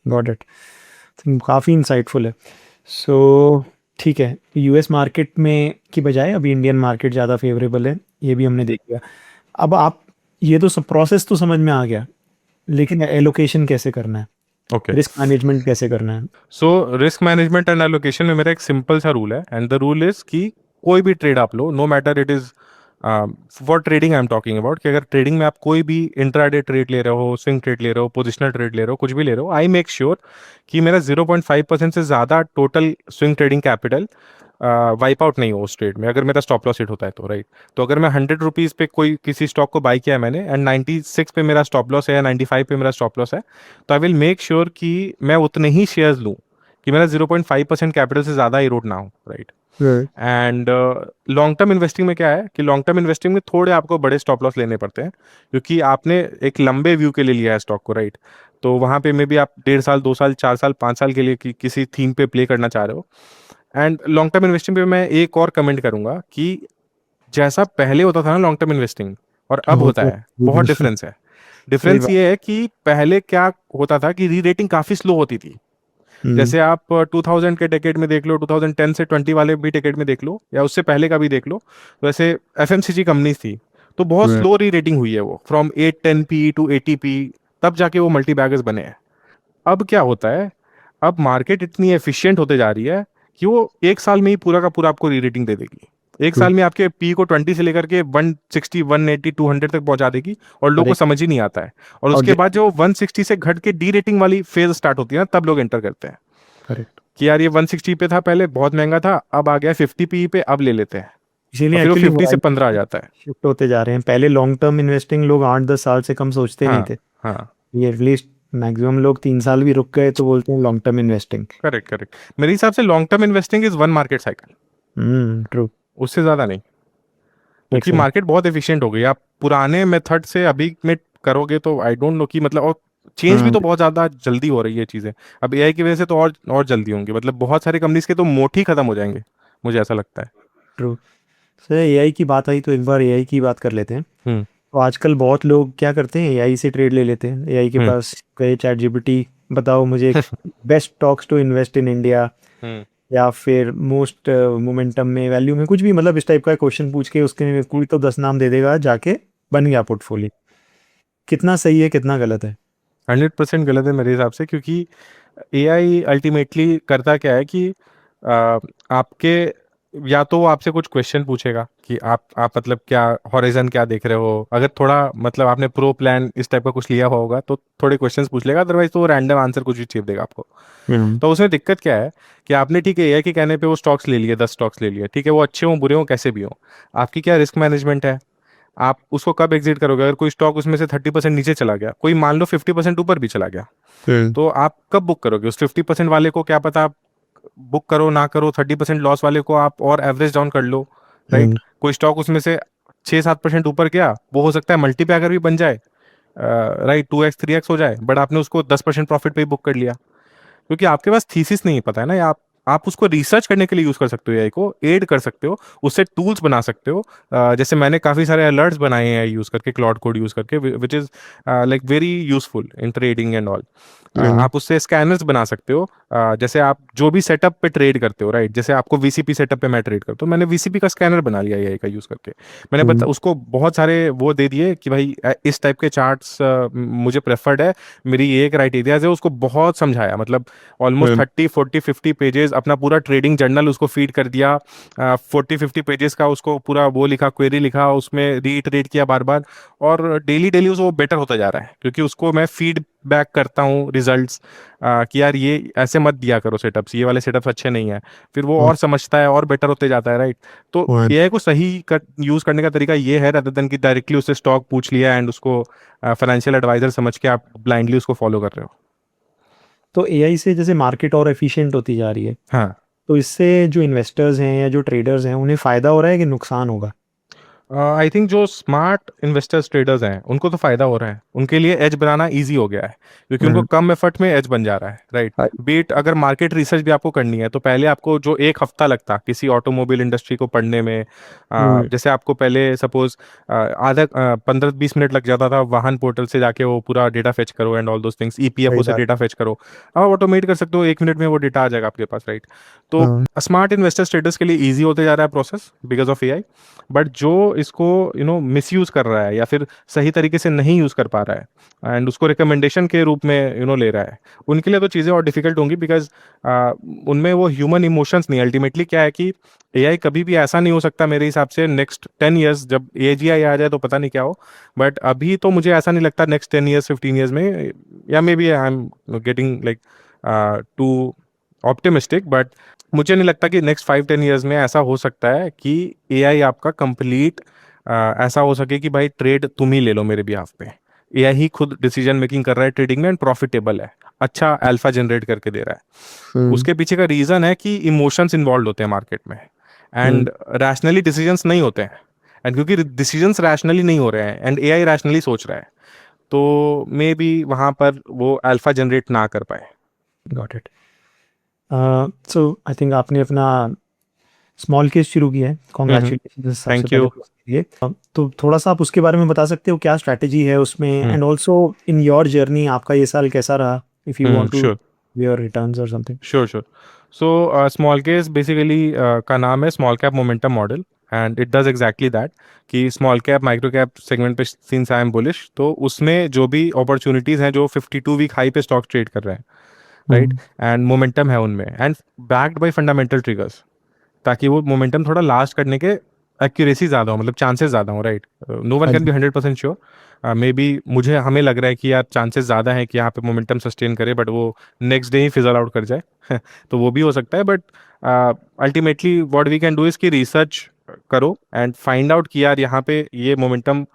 गॉट इट, काफ़ी इंसाइटफुल है। सो ठीक है, यूएस मार्केट में की बजाय अभी इंडियन मार्केट ज़्यादा फेवरेबल है, ये भी हमने देख लिया। अब आप ये तो प्रोसेस तो समझ में आ गया, लेकिन एलोकेशन कैसे करना है, ओके, रिस्क मैनेजमेंट कैसे करना है? So risk management and allocation में मेरा एक सिंपल सा रूल है, एंड द रूल इज कि कोई भी ट्रेड आप लो, no matter it is for trading I am talking about, कि अगर ट्रेडिंग में आप कोई भी इंट्राडे ट्रेड ले रहे हो, स्विंग ट्रेड ले रहे हो, पोजिशनल ट्रेड ले रहे हो, कुछ भी ले रहे हो, आई मेक श्योर कि मेरा 0.5% से ज़्यादा total swing trading capital wipe out नहीं हो उस ट्रेड में, अगर मेरा स्टॉप लॉस हिट होता है तो, राइट। तो अगर मैं 100 रुपीज़ पे कोई किसी स्टॉक को बाई किया है मैंने, एंड 96 पे मेरा स्टॉप लॉस है या 95 पे मेरा स्टॉप लॉस है, तो आई विल मेक श्योर कि मैं उतने ही शेयर्स लूँ कि मेरा 0.5% कैपिटल से ज़्यादा इरोड ना हो, right. And long term investing में क्या है कि लॉन्ग टर्म इन्वेस्टिंग में थोड़े आपको बड़े स्टॉप लॉस लेने पड़ते हैं, क्योंकि आपने एक लंबे व्यू के लिए लिया है स्टॉक को, राइट। तो वहाँ पे मे भी आप 1.5 साल, 2 साल, 4 साल, 5 साल के लिए किसी थीम पे प्ले करना चाह रहे हो। एंड लॉन्ग टर्म इन्वेस्टिंग पे मैं एक और कमेंट करूंगा कि जैसा पहले होता था ना लॉन्ग टर्म इन्वेस्टिंग और अब होता है, बहुत डिफरेंस है। डिफरेंस ये है कि पहले क्या होता था कि री रेटिंग काफ़ी स्लो होती थी। जैसे आप 2000 के डेकेड में देख लो, 2010 से 20 वाले भी डेकेड में देख लो, या उससे पहले का भी देख लो, तो ऐसे FMCG कंपनीज थी, तो बहुत स्लो री रेटिंग हुई है वो, फ्रॉम 810p टू 80p, तब जाके वो मल्टी बैगर्स बने हैं। अब क्या होता है, अब मार्केट इतनी एफिशिएंट होते जा रही है कि वो एक साल में ही पूरा का पूरा आपको री रेटिंग दे देगी। एक साल में आपके पी को 20 से लेकर के 160, 180, 200 तक पहुंचा देगी, और लोगों को समझ ही नहीं आता है। और उसके बाद जो 160 से घट के डी रेटिंग वाली फेज स्टार्ट होती है ना, तब लोग एंटर करते हैं। करेक्ट, कि यार ये 160 पे था पहले, बहुत महंगा था, अब आ गया 50 पी पे, अब ले लेते हैं। इसीलिए फिर वो एक्चुअली 50 से 15 आ जाता है। शिफ्ट होते जा रहे हैं। पहले लॉन्ग टर्म इन्वेस्टिंग लोग 8-10 साल से कम सोचते नहीं थे। हाँ, ये एटलीस्ट मैक्सिमम लोग 3 साल भी रुक गए तो बोलते हैं long term investing. Correct correct. मेरे हिसाब से long term investing is one market cycle, true. उससे ज़्यादा नहीं, क्योंकि sense. मार्केट बहुत एफिशिएंट हो गई। आप पुराने मेथड से अभी में करोगे तो आई डोंट नो कि मतलब, और चेंज भी तो बहुत ज़्यादा जल्दी हो रही है चीज़ें। अब एआई की वजह से तो और जल्दी होंगी, मतलब बहुत सारी कंपनीज के तो मोट ही खत्म हो जाएंगे, मुझे ऐसा लगता है। ट्रू। सर एआई की बात आई तो एक बार एआई की बात कर लेते हैं। हम्म तो आजकल बहुत लोग क्या करते हैं, एआई से ट्रेड ले लेते हैं। एआई के हम्म पास गए, चैट जीपीटी बताओ मुझे best stocks to invest in India, hmm या फिर मोस्ट मोमेंटम में, वैल्यू में, कुछ भी, मतलब इस टाइप का क्वेश्चन पूछ के उसके कोई तो 10 नाम दे देगा, जाके बन गया पोर्टफोलियो। कितना सही है कितना गलत है? 100% गलत है मेरे हिसाब से, क्योंकि एआई अल्टीमेटली करता क्या है कि आपके, या तो वो आपसे कुछ क्वेश्चन पूछेगा कि आप मतलब क्या हॉरिजन क्या देख रहे हो, अगर थोड़ा मतलब आपने प्रो प्लान इस टाइप का कुछ लिया हुआ होगा तो थोड़े क्वेश्चंस पूछ लेगा, अदरवाइज तो वो रैंडम आंसर कुछ भी चेप देगा आपको। तो उसमें दिक्कत क्या है कि आपने, ठीक है, एआई के कहने पे वो स्टॉक्स ले लिए, 10 स्टॉक्स ले लिए, ठीक है, वो अच्छे हों बुरे हों कैसे भी हों, आपकी क्या रिस्क मैनेजमेंट है? आप उसको कब एग्जिट करोगे? अगर कोई स्टॉक उसमें से 30% नीचे चला गया, कोई मान लो 50% ऊपर भी चला गया, तो आप कब बुक करोगे? उस 50% वाले को क्या पता आप बुक करो ना करो, 30% लॉस वाले को आप और एवरेज डाउन कर लो, राइट? कोई स्टॉक उसमें से 6-7% ऊपर गया, वो हो सकता है मल्टी पे अगर भी बन जाए, राइट, 2x 3x हो जाए, बट आपने उसको 10% प्रॉफिट पे ही बुक कर लिया, क्योंकि आपके पास थीसिस नहीं पता है ना। या आप उसको रिसर्च करने के लिए यूज कर सकते हो, एआई को एड कर सकते हो, उससे टूल्स बना सकते हो। जैसे मैंने काफी सारे अलर्ट्स बनाए हैं यूज करके, क्लाउड कोड यूज करके, which is like very useful in trading and all. आप उससे स्कैनर्स बना सकते हो, जैसे आप जो भी सेटअप पे ट्रेड करते हो, राइट, जैसे आपको वीसीपी सेटअप पे मैं ट्रेड करता हूँ, मैंने वीसीपी का स्कैनर बना लिया एआई का यूज करके। मैंने उसको बहुत सारे वो दे दिए कि भाई इस टाइप के चार्ट्स मुझे प्रेफर्ड है, मेरी ये एक क्राइटेरियाज है, उसको बहुत समझाया, मतलब ऑलमोस्ट 30-40-50 पेजेस अपना पूरा ट्रेडिंग जर्नल उसको फीड कर दिया, 40-50 पेजेस का उसको पूरा वो लिखा, क्वेरी लिखा, उसमें रीइटरेट किया बार बार, और डेली डेली उसको बेटर होता जा रहा है, क्योंकि उसको मैं फीडबैक करता हूँ रिजल्ट्स, कि यार ये ऐसे मत दिया करो सेटअप्स, ये वाले सेटअप्स अच्छे नहीं है, फिर वो और समझता है और बेटर होते जाता है, राइट? तो एआई को सही यूज करने का तरीका ये है, rather than कि डायरेक्टली उससे स्टॉक पूछ लिया एंड उसको फाइनेंशियल एडवाइजर समझ के आप ब्लाइंडली उसको फॉलो कर रहे हो। तो एआई से जैसे मार्केट और एफिशिएंट होती जा रही है, हाँ, तो इससे जो इन्वेस्टर्स हैं या जो ट्रेडर्स हैं उन्हें फ़ायदा हो रहा है कि नुकसान होगा? आई थिंक जो स्मार्ट इन्वेस्टर्स ट्रेडर्स हैं उनको तो फायदा हो रहा है, उनके लिए एज बनाना इजी हो गया है, क्योंकि उनको कम एफर्ट में एज बन जा रहा है, राइट? बीट अगर मार्केट रिसर्च भी आपको करनी है तो पहले आपको जो 1 हफ्ता लगता किसी ऑटोमोबाइल इंडस्ट्री को पढ़ने में, जैसे आपको पहले सपोज आधा 15-20 मिनट लग जाता था वाहन पोर्टल से जाके वो पूरा डेटा फेच करो and all those things, EPFO से डेटा फेच करो, अब ऑटोमेट कर सकते हो, 1 मिनट में वो डेटा आ जाएगा आपके पास, राइट? तो स्मार्ट इन्वेस्टर्स ट्रेडर्स के लिए ईजी होते जा रहा है process because of AI. But जो इसको मिसयूज कर रहा है या फिर सही तरीके से नहीं यूज कर पा रहा है एंड उसको रिकमेंडेशन के रूप में ले रहा है, उनके लिए तो चीज़ें और डिफिकल्ट होंगी, बिकॉज उनमें वो ह्यूमन इमोशंस नहीं। अल्टीमेटली क्या है कि एआई कभी भी ऐसा नहीं हो सकता मेरे हिसाब से, नेक्स्ट 10 ईयर्स जब एजीआई आ जाए तो पता नहीं क्या हो, बट अभी तो मुझे ऐसा नहीं लगता नेक्स्ट 10 ईयर्स 15 ईयर्स में, या maybe I am getting like too optimistic, but मुझे नहीं लगता कि नेक्स्ट 5-10 ईयर्स में ऐसा हो सकता है कि एआई आपका कंप्लीट ऐसा हो सके कि भाई ट्रेड तुम ही ले लो मेरे बिहाफ पे। एआई ही खुद डिसीजन मेकिंग कर रहा है ट्रेडिंग में एंड प्रॉफिटेबल है, अच्छा अल्फा जनरेट करके दे रहा है। उसके पीछे का रीजन है कि इमोशंस इन्वॉल्व होते हैं मार्केट में एंड रैशनली डिसीजंस नहीं होते हैं, एंड क्योंकि डिसीजंस रैशनली नहीं हो रहे हैं एंड एआई रैशनली सोच रहा है, तो मे बी वहां पर वो अल्फा जनरेट ना कर पाए। Got it. So I think आपने अपना स्मॉल केस शुरू किया है, कॉन्ग्रेचुलेशन Thank you. तो थोड़ा सा आप उसके बारे में बता सकते हो, क्या स्ट्रैटेजी है उसमें, and also in your journey आपका ये साल कैसा रहा, if you want to Sure. Your returns और something. Sure sure. So smallcase basically का नाम है small cap momentum model, and it does exactly that कि small cap micro cap segment पे सिंस आई एम बुलिश, तो उसमें जो भी अपॉर्चुनिटीज़ हैं जो 52 वीक हाई पे स्टॉक ट्रेड कर रहे हैं, राइट, एंड मोमेंटम है उनमें and backed by fundamental triggers, ताकि वो मोमेंटम थोड़ा लास्ट करने के एक्यूरेसी ज़्यादा हो, मतलब चांसेस ज़्यादा हो, right? No one can be 100% sure, maybe हमें लग रहा है कि यार चांसेस ज़्यादा है कि यहाँ पे मोमेंटम सस्टेन करे, बट वो नेक्स्ट डे ही फिजल आउट कर जाए तो वो भी हो सकता है, but ultimately what we can do is कि रिसर्च करो एंड फाइंड आउट कि यार यहाँ पे ये मोमेंटम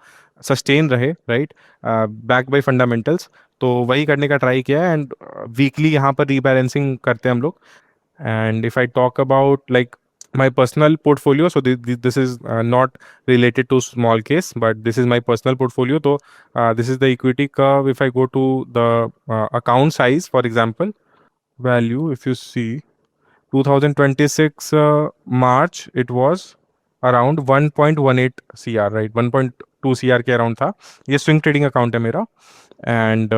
सस्टेन रहे, राइट, बैक बाय फंडामेंटल्स, तो वही करने का ट्राई किया है, एंड वीकली यहाँ पर रीबैलेंसिंग करते हैं हम लोग. And if I talk about like my personal portfolio, so this is not related to small case, but this is my personal portfolio. So this is the equity curve. If I go to the account size, for example, value, if you see 2026 March, it was around 1.18 CR, right? 1.2 CR के around था. ये swing trading account है मेरा. And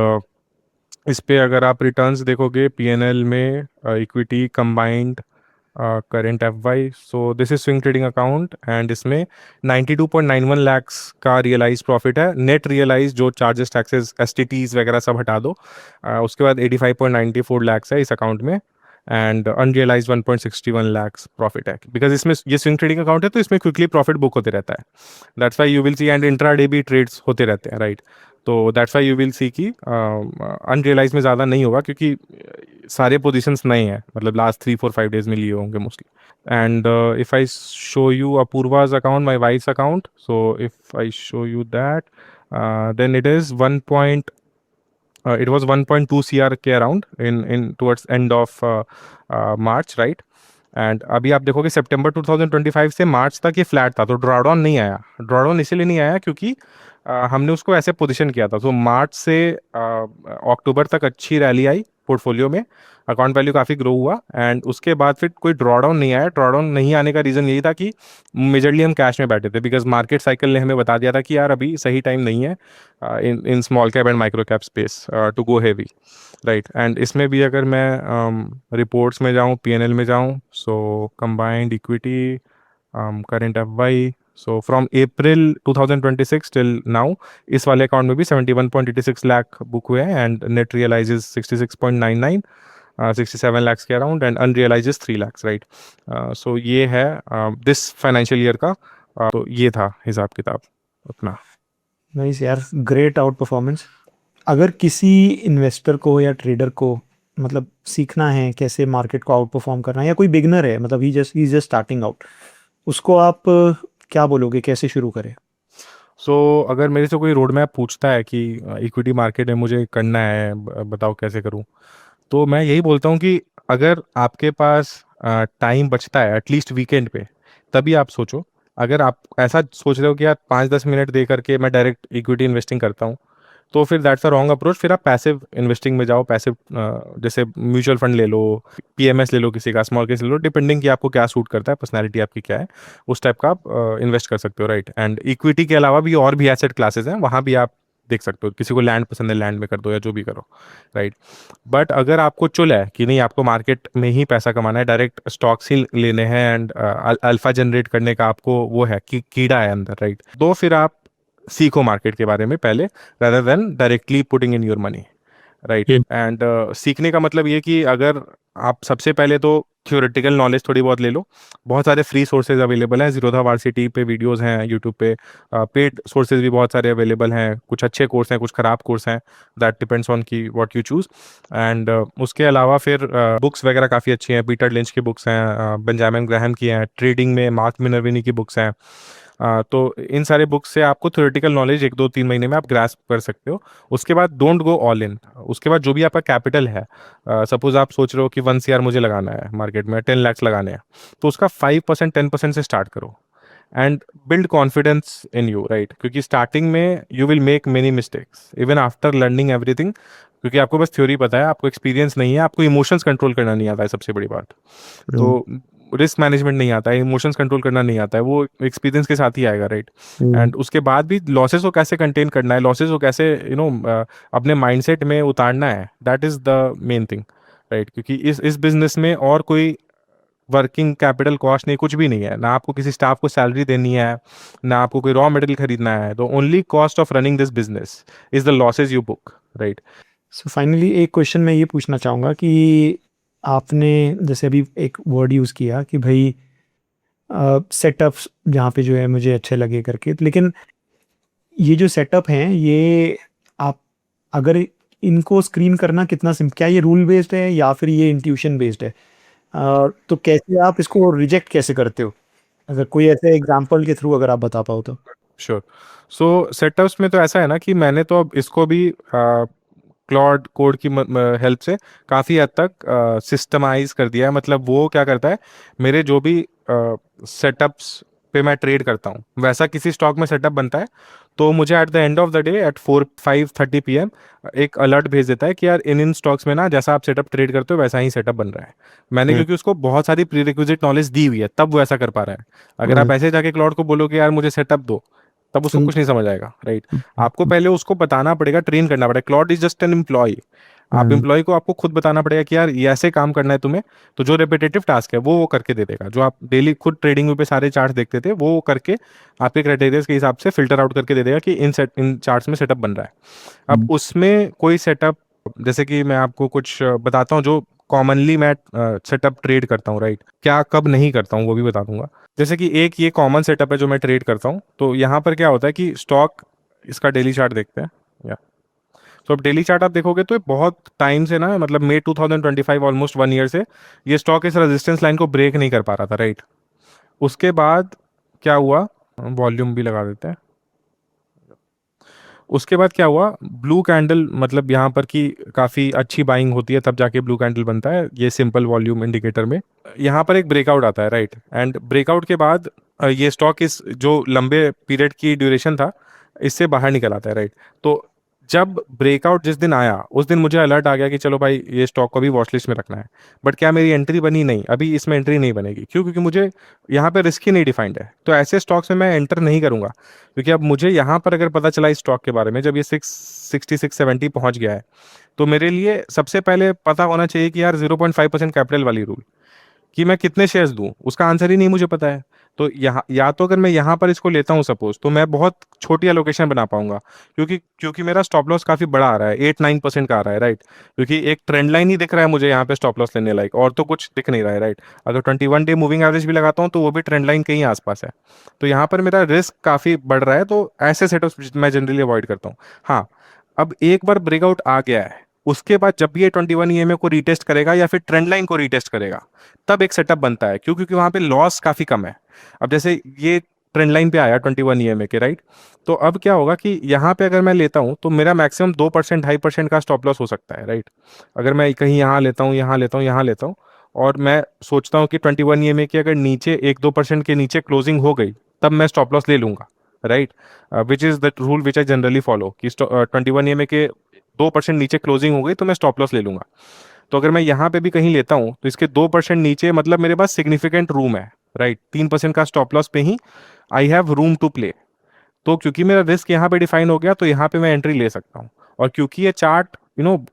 इस पे अगर आप returns देखोगे पीएनएल में, equity combined current FY, so this is swing trading account, and इसमें 92.91 lakhs का रियलाइज प्रॉफिट है. नेट रियलाइज जो चार्जेस टैक्सेस एसटीटीज वगैरह सब हटा दो, उसके बाद 85.94 lakhs है इस अकाउंट में, एंड अनरियलाइज 1.61 lakhs प्रॉफिट है. बिकॉज इसमें ये स्विंग ट्रेडिंग अकाउंट है तो इसमें क्विकली प्रॉफिट बुक होते रहता है. That's why you will see, and intraday भी ट्रेड्स होते रहते हैं, राइट? तो that's why you will see कि अनरियलाइज में ज़्यादा नहीं होगा, क्योंकि सारे पोजीशंस नए हैं, मतलब लास्ट 3-4-5 डेज में लिए होंगे mostly. And if I show you Apurva's account, my wife's account, so if I show you that, then it is it was 1.2 CR के around in towards end of March, right? And अभी आप देखोगे सितंबर 2025 से मार्च तक ये फ्लैट था, तो drawdown नहीं आया. ड्रॉडाउन इसलिए नहीं आया क्योंकि हमने उसको ऐसे पोजीशन किया था. तो मार्च से अक्टूबर तक अच्छी रैली आई पोर्टफोलियो में, अकाउंट वैल्यू काफ़ी ग्रो हुआ, एंड उसके बाद फिर कोई ड्रॉडाउन नहीं आया. ड्रॉडाउन नहीं आने का रीज़न यही था कि मेजरली हम कैश में बैठे थे, बिकॉज मार्केट साइकिल ने हमें बता दिया था कि यार अभी सही टाइम नहीं है in small cap and micro cap space to go heavy, right? And इसमें भी अगर मैं रिपोर्ट्स में जाऊँ, पीएनएल में जाऊँ, so combined equity, current FY, so from April 2026 till now इस वाले अकाउंट में भी 71.86 लाख बुक हुए हैं, एंड नेट रियलाइजेज 66.99, 67 lakhs के अराउंड, एंड अनरियलाइजेज 3 lakhs, राइट? सो ये है दिस फाइनेंशियल ईयर का. तो ये था हिसाब किताब अपना. नाइस यार, ग्रेट आउट परफॉर्मेंस. अगर किसी इन्वेस्टर को या ट्रेडर को मतलब सीखना है कैसे मार्केट को आउट परफॉर्म करना है, या कोई बिगनर है, मतलब ही जस्ट स्टार्टिंग आउट, उसको आप क्या बोलोगे, कैसे शुरू करें? सो अगर मेरे से कोई रोड मैप पूछता है कि इक्विटी मार्केट में मुझे करना है, बताओ कैसे करूं, तो मैं यही बोलता हूं कि अगर आपके पास टाइम बचता है एटलीस्ट वीकेंड पे, तभी आप सोचो. अगर आप ऐसा सोच रहे हो कि यार 5-10 मिनट दे करके मैं डायरेक्ट इक्विटी इन्वेस्टिंग करता हूँ, तो फिर दैट्स अ रॉन्ग अप्रोच. फिर आप पैसिव इन्वेस्टिंग में जाओ. पैसिव जैसे म्यूचुअल फंड ले लो, पीएमएस ले लो, किसी का स्मॉल केस ले लो, डिपेंडिंग कि आपको क्या सूट करता है, पर्सनैलिटी आपकी क्या है, उस टाइप का आप इन्वेस्ट कर सकते हो, राइट? एंड इक्विटी के अलावा भी और भी एसेट क्लासेस हैं, वहाँ भी आप देख सकते हो. किसी को लैंड पसंद है, लैंड में कर दो, या जो भी करो, राइट? बट अगर आपको चुल है कि नहीं, आपको मार्केट में ही पैसा कमाना है, डायरेक्ट स्टॉक्स ही लेने हैं, एंड अल्फा जनरेट करने का आपको वो है कि कीड़ा है अंदर, राइट? तो फिर आप सीखो मार्केट के बारे में पहले, rather than directly putting in your money, right? And सीखने का मतलब ये कि अगर आप सबसे पहले तो थ्योरेटिकल नॉलेज थोड़ी बहुत ले लो. बहुत सारे फ्री सोर्सेज अवेलेबल हैं, जीरोधा वार्सिटी पे वीडियोस हैं, यूट्यूब पे पेड सोर्सेज भी बहुत सारे अवेलेबल हैं. कुछ अच्छे कोर्स हैं, कुछ ख़राब कोर्स हैं, दैट डिपेंड्स ऑन की व्हाट यू चूज़. एंड उसके अलावा फिर बुक्स वगैरह काफ़ी अच्छी हैं. पीटर लिंच की बुक्स हैं, बेंजामिन ग्राहम की हैं, ट्रेडिंग में मार्क मिनर्विनी की बुक्स हैं. तो इन सारे बुक्स से आपको थ्योरेटिकल नॉलेज 1-2-3 महीने में आप ग्रास्प कर सकते हो. उसके बाद डोंट गो ऑल इन. उसके बाद जो भी आपका कैपिटल है, सपोज आप सोच रहे हो कि 1 CR मुझे लगाना है मार्केट में, 10 lakhs लगाने हैं, तो उसका 5%, 10% से स्टार्ट करो, and build confidence in you, right? क्योंकि स्टार्टिंग में you will make many mistakes even after learning everything, क्योंकि आपको बस थ्योरी पता है, आपको एक्सपीरियंस नहीं है, आपको इमोशंस कंट्रोल करना नहीं आता है, सबसे बड़ी बात. तो रिस्क मैनेजमेंट नहीं आता है, इमोशंस कंट्रोल करना नहीं आता है, वो एक्सपीरियंस के साथ ही आएगा, राइट? एंड उसके बाद भी लॉसेस को कैसे कंटेन करना है, लॉसेस को कैसे अपने माइंडसेट में उतारना है, that is the main thing, right? क्योंकि इस बिजनेस में और कोई वर्किंग कैपिटल कॉस्ट नहीं, कुछ भी नहीं है. ना आपको किसी स्टाफ को सैलरी देनी है, ना आपको कोई रॉ मटेरियल खरीदना है. तो only cost of running this business is the losses you book, right? So finally एक क्वेश्चन मैं ये पूछना चाहूँगा कि आपने जैसे अभी एक वर्ड यूज़ किया कि भाई सेटअप्स जहाँ पे जो है मुझे अच्छे लगे करके, लेकिन ये जो सेटअप हैं, ये आप अगर इनको स्क्रीन करना कितना क्या ये रूल बेस्ड है या फिर ये इंट्यूशन बेस्ड है? तो कैसे आप इसको रिजेक्ट कैसे करते हो? अगर कोई ऐसे एग्जांपल के थ्रू अगर आप बता पाओ तो. श्योर. सो सेटअप्स में तो ऐसा है ना कि मैंने तो अब इसको भी क्लॉड कोड की हेल्प से काफ़ी हद तक सिस्टमाइज कर दिया है। मतलब वो क्या करता है, मेरे जो भी सेटअप्स पे मैं ट्रेड करता हूँ वैसा किसी स्टॉक में सेटअप बनता है, तो मुझे at the end of the day at 5:30 PM एक अलर्ट भेज देता है कि यार इन स्टॉक्स में ना जैसा आप सेटअप ट्रेड करते हो वैसा ही सेटअप बन रहा है। मैंने क्योंकि उसको बहुत सारी प्री रिक्विजिट नॉलेज दी हुई है तब वो ऐसा कर पा रहा है। अगर आप ऐसे जाके क्लाउड को बोलोगे यार मुझे सेटअप दो, तब उसको कुछ नहीं समझ आएगा, राइट। आपको पहले उसको बताना पड़ेगा, ट्रेन करना पड़ेगा। Claude is just an employee. आप एम्प्लॉय को आपको खुद बताना पड़ेगा कि यार ये ऐसे काम करना है तुम्हें, तो जो रिपीटेटिव टास्क है वो करके दे देगा। जो आप डेली खुद ट्रेडिंग पे सारे चार्ट देखते थे वो करके आपके क्राइटेरिया के हिसाब से फिल्टर आउट करके दे देगा कि इन चार्ट्स में सेटअप बन रहा है। अब उसमें कोई सेटअप, जैसे कि मैं आपको कुछ बताता हूँ जो कॉमनली मैं सेटअप ट्रेड करता हूँ, राइट। क्या कब नहीं करता हूँ वो भी बता दूंगा। जैसे कि एक ये कॉमन सेटअप है जो मैं ट्रेड करता हूँ। तो यहाँ पर क्या होता है कि स्टॉक, इसका डेली चार्ट देखते हैं या तो अब डेली चार्ट आप देखोगे तो ये बहुत टाइम से ना, मतलब मई 2025 ऑलमोस्ट 1 ईयर से ये स्टॉक इस रेजिस्टेंस लाइन को ब्रेक नहीं कर पा रहा था, राइट। उसके बाद क्या हुआ, वॉल्यूम भी लगा देते हैं। उसके बाद क्या हुआ, ब्लू कैंडल, मतलब यहाँ पर की काफ़ी अच्छी बाइंग होती है तब जाके ब्लू कैंडल बनता है ये सिंपल वॉल्यूम इंडिकेटर में। यहाँ पर एक ब्रेकआउट आता है, राइट। एंड ब्रेकआउट के बाद ये स्टॉक इस जो लंबे पीरियड की ड्यूरेशन था इससे बाहर निकल आता है, राइट। तो जब ब्रेकआउट जिस दिन आया उस दिन मुझे अलर्ट आ गया कि चलो भाई ये स्टॉक को भी वॉच लिस्ट में रखना है। बट क्या मेरी एंट्री बनी? नहीं, अभी इसमें एंट्री नहीं बनेगी। क्यों? क्योंकि मुझे यहाँ पे रिस्क ही नहीं डिफाइंड है। तो ऐसे स्टॉक्स में मैं एंटर नहीं करूंगा, क्योंकि अब मुझे यहाँ पर अगर पता चला इस स्टॉक के बारे में जब ये 660-670 पहुंच गया है, तो मेरे लिए सबसे पहले पता होना चाहिए कि यार 0.5% कैपिटल वाली रूल कि मैं कितने शेयर्स दूं, उसका आंसर ही नहीं मुझे पता है। तो यहाँ या तो अगर मैं यहाँ पर इसको लेता हूँ सपोज, तो मैं बहुत छोटी एलोकेशन बना पाऊंगा, क्योंकि मेरा स्टॉप लॉस काफी बड़ा आ रहा है, 8-9% का आ रहा है, राइट। क्योंकि एक ट्रेंड लाइन ही दिख रहा है मुझे यहाँ पे स्टॉप लॉस लेने लायक, और तो कुछ दिख नहीं रहा है, राइट। अगर 21 डे मूविंग एवरेज भी लगाता हूँ तो वो भी ट्रेंड लाइन के ही आसपास है। तो यहाँ पर मेरा रिस्क काफी बढ़ रहा है, तो ऐसे सेटअप्स मैं जनरली अवॉइड करता हूँ। हाँ, अब एक बार ब्रेकआउट आ गया है, उसके बाद जब भी ये 21 EMA को रीटेस्ट करेगा या फिर ट्रेंड लाइन को रीटेस्ट करेगा, तब एक सेटअप बनता है। क्यों? क्योंकि वहां पे लॉस काफी कम है। अब जैसे ये ट्रेंड लाइन पे आया 21 EMA के, राइट। तो अब क्या होगा कि यहाँ पे अगर मैं लेता हूँ तो मेरा मैक्सिमम 2% 2.5% का स्टॉप लॉस हो सकता है, राइट। अगर मैं कहीं यहाँ लेता हूँ, यहाँ लेता हूँ, यहाँ लेता हूँ, और मैं सोचता हूँ कि 21 EMA की अगर नीचे 1-2% के नीचे क्लोजिंग हो गई, तब मैं स्टॉप लॉस ले लूंगा, right. Which is the rule which I generally follow कि 21 EMA के 2% नीचे क्लोजिंग हो गई तो मैं स्टॉप लॉस ले लूंगा। तो अगर मैं यहाँ पे भी कहीं लेता हूँ तो इसके 2% नीचे, मतलब मेरे पास सिग्निफिकेंट रूम है, राइट। 3% का स्टॉप लॉस पे ही I have room to play. तो क्योंकि मेरा रिस्क यहाँ पे डिफाइन हो गया तो यहाँ पे मैं एंट्री ले सकता हूँ। और क्योंकि ये चार्ट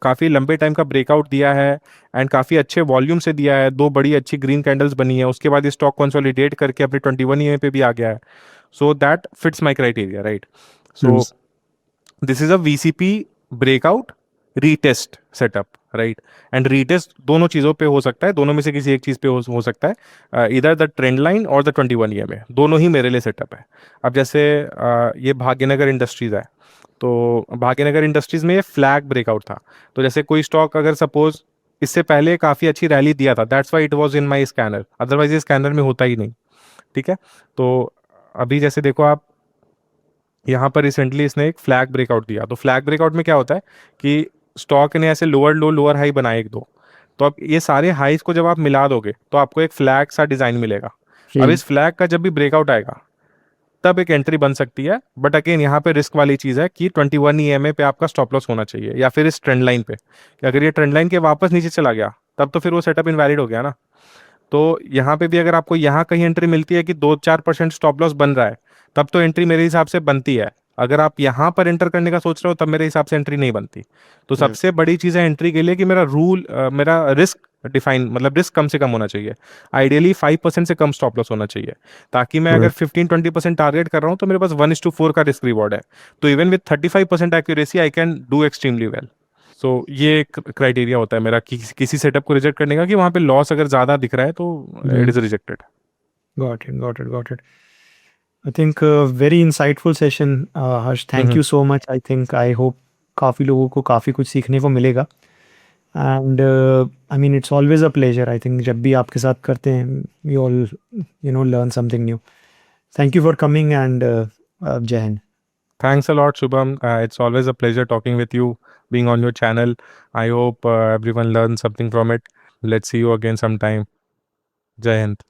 काफी लंबे टाइम का ब्रेकआउट दिया है एंड काफी अच्छे वॉल्यूम से दिया है, 2 बड़ी अच्छी ग्रीन कैंडल्स बनी है, उसके बाद ये स्टॉक कंसोलिडेट करके अपने 21 EMA पे भी आ गया है, so that fits my criteria, right. So this is a VCP breakout retest setup, right. And retest दोनों चीज़ों पे हो सकता है, दोनों में से किसी एक चीज़ पे हो सकता है, इधर द ट्रेंड लाइन और द 21 EMA, दोनों ही मेरे लिए सेटअप है। अब जैसे ये भाग्यनगर इंडस्ट्रीज़ है, तो भाग्यनगर इंडस्ट्रीज़ में ये फ्लैग ब्रेकआउट था। तो जैसे कोई स्टॉक अगर सपोज इससे पहले काफ़ी अच्छी रैली दिया था, that's why it was in my scanner, otherwise ये स्कैनर में होता ही नहीं, ठीक है। तो अभी जैसे देखो आप, यहाँ पर रिसेंटली इसने एक फ्लैग ब्रेकआउट दिया। तो फ्लैग ब्रेकआउट में क्या होता है कि स्टॉक ने ऐसे लोअर लो लोअर हाई बनाए 1-2, तो अब ये सारे हाईज को जब आप मिला दोगे तो आपको एक फ्लैग सा डिजाइन मिलेगा। अब इस फ्लैग का जब भी ब्रेकआउट आएगा तब एक एंट्री बन सकती है। बट अगेन यहाँ पे रिस्क वाली चीज है कि 21 EMA पे आपका स्टॉप लॉस होना चाहिए, या फिर इस ट्रेंड लाइन पे, कि अगर ये ट्रेंड लाइन के वापस नीचे चला गया तब तो फिर वो सेटअप इनवैलिड हो गया ना। तो यहाँ पे भी अगर आपको यहाँ कहीं एंट्री मिलती है कि 2-4% स्टॉप लॉस बन रहा है, तब तो एंट्री मेरे हिसाब से बनती है। अगर आप यहाँ पर एंटर करने का सोच रहे हो तब मेरे हिसाब से एंट्री नहीं बनती। तो सबसे बड़ी चीज़ है एंट्री के लिए कि मेरा रिस्क डिफाइन, मतलब रिस्क कम से कम होना चाहिए। आइडियली 5% से कम स्टॉप लॉस होना चाहिए, ताकि मैं अगर 15-20% टारगेट कर रहा हूँ तो मेरे पास 1:4 का रिस्क रिवॉर्ड है। तो even with 35% accuracy I can do extremely well. So ये एक क्राइटेरिया होता है मेरा किसी सेटअप को रिजेक्ट करने का, कि वहाँ पे लॉस अगर ज़्यादा दिख रहा है तो it is rejected. Got it. I think very insightful session, Harsh. Thank you so much. I think I hope काफ़ी लोगों को काफ़ी कुछ सीखने को मिलेगा। And I mean it's always a pleasure. I think जब भी आपके साथ करते हैं we all learn something new. Thank you for coming and जय Hind. Thanks a lot, Shubham. It's always a pleasure talking with you. being on your channel. I hope everyone learns something from it. Let's see you again sometime. Jai Hind.